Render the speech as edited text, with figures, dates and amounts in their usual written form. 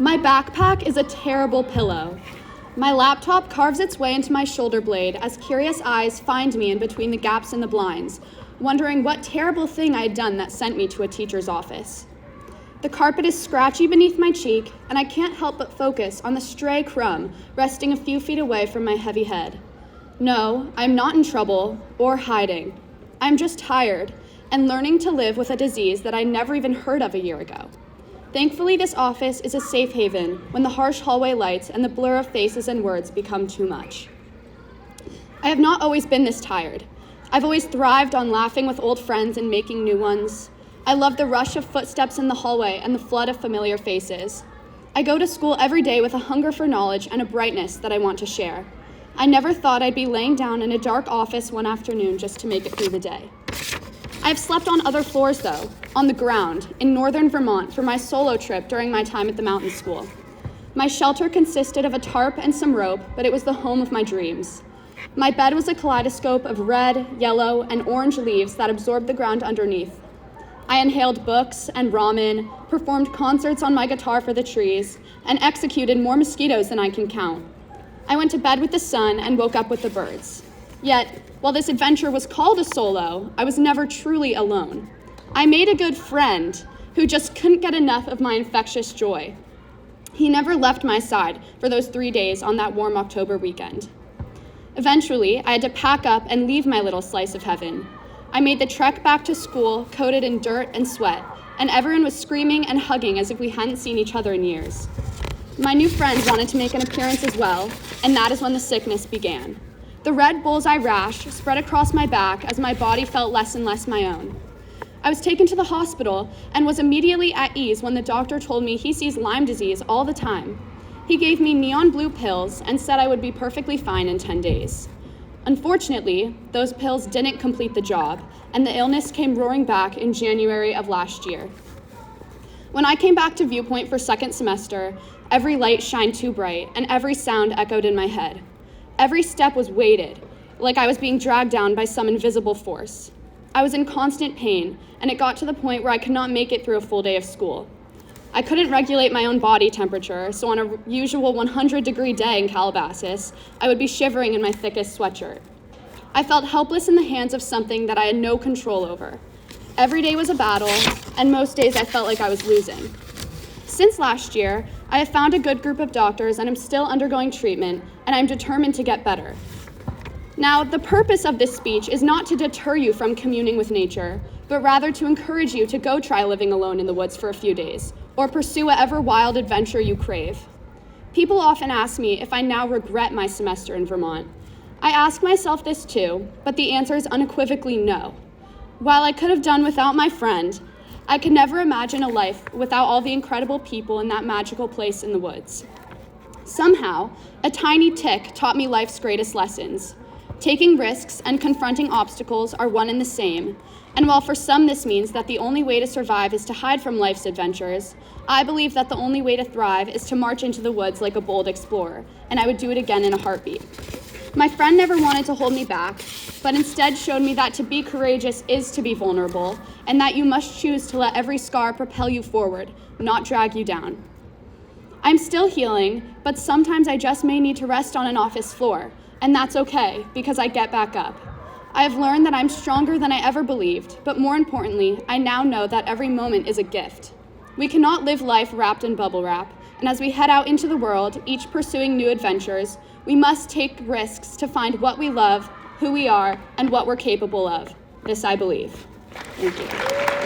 My backpack is a terrible pillow. My laptop carves its way into my shoulder blade as curious eyes find me in between the gaps in the blinds, wondering what terrible thing I had done that sent me to a teacher's office. The carpet is scratchy beneath my cheek, and I can't help but focus on the stray crumb resting a few feet away from my heavy head. No, I'm not in trouble or hiding. I'm just tired and learning to live with a disease that I never even heard of a year ago. Thankfully, this office is a safe haven when the harsh hallway lights and the blur of faces and words become too much. I have not always been this tired. I've always thrived on laughing with old friends and making new ones. I love the rush of footsteps in the hallway and the flood of familiar faces. I go to school every day with a hunger for knowledge and a brightness that I want to share. I never thought I'd be laying down in a dark office one afternoon just to make it through the day. I have slept on other floors, though, on the ground, in northern Vermont for my solo trip during my time at the mountain school. My shelter consisted of a tarp and some rope, but it was the home of my dreams. My bed was a kaleidoscope of red, yellow, and orange leaves that absorbed the ground underneath. I inhaled books and ramen, performed concerts on my guitar for the trees, and executed more mosquitoes than I can count. I went to bed with the sun and woke up with the birds. Yet, while this adventure was called a solo, I was never truly alone. I made a good friend who just couldn't get enough of my infectious joy. He never left my side for those 3 days on that warm October weekend. Eventually, I had to pack up and leave my little slice of heaven. I made the trek back to school coated in dirt and sweat, and everyone was screaming and hugging as if we hadn't seen each other in years. My new friend wanted to make an appearance as well, and that is when the sickness began. The red bullseye rash spread across my back as my body felt less and less my own. I was taken to the hospital and was immediately at ease when the doctor told me he sees Lyme disease all the time. He gave me neon blue pills and said I would be perfectly fine in 10 days. Unfortunately, those pills didn't complete the job, and the illness came roaring back in January of last year. When I came back to Viewpoint for second semester, every light shined too bright, and every sound echoed in my head. Every step was weighted, like I was being dragged down by some invisible force. I was in constant pain, and it got to the point where I could not make it through a full day of school. I couldn't regulate my own body temperature, so on a usual 100-degree day in Calabasas, I would be shivering in my thickest sweatshirt. I felt helpless in the hands of something that I had no control over. Every day was a battle, and most days I felt like I was losing. Since last year, I have found a good group of doctors and am still undergoing treatment, and I'm determined to get better. Now, the purpose of this speech is not to deter you from communing with nature, but rather to encourage you to go try living alone in the woods for a few days, or pursue whatever wild adventure you crave. People often ask me if I now regret my semester in Vermont. I ask myself this too, but the answer is unequivocally no. While I could have done without my friend, I could never imagine a life without all the incredible people in that magical place in the woods. Somehow, a tiny tick taught me life's greatest lessons. Taking risks and confronting obstacles are one and the same, and while for some this means that the only way to survive is to hide from life's adventures, I believe that the only way to thrive is to march into the woods like a bold explorer, and I would do it again in a heartbeat. My friend never wanted to hold me back, but instead showed me that to be courageous is to be vulnerable, and that you must choose to let every scar propel you forward, not drag you down. I'm still healing, but sometimes I just may need to rest on an office floor, and that's okay, because I get back up. I have learned that I'm stronger than I ever believed, but more importantly, I now know that every moment is a gift. We cannot live life wrapped in bubble wrap, and as we head out into the world, each pursuing new adventures, we must take risks to find what we love, who we are, and what we're capable of. This I believe. Thank you.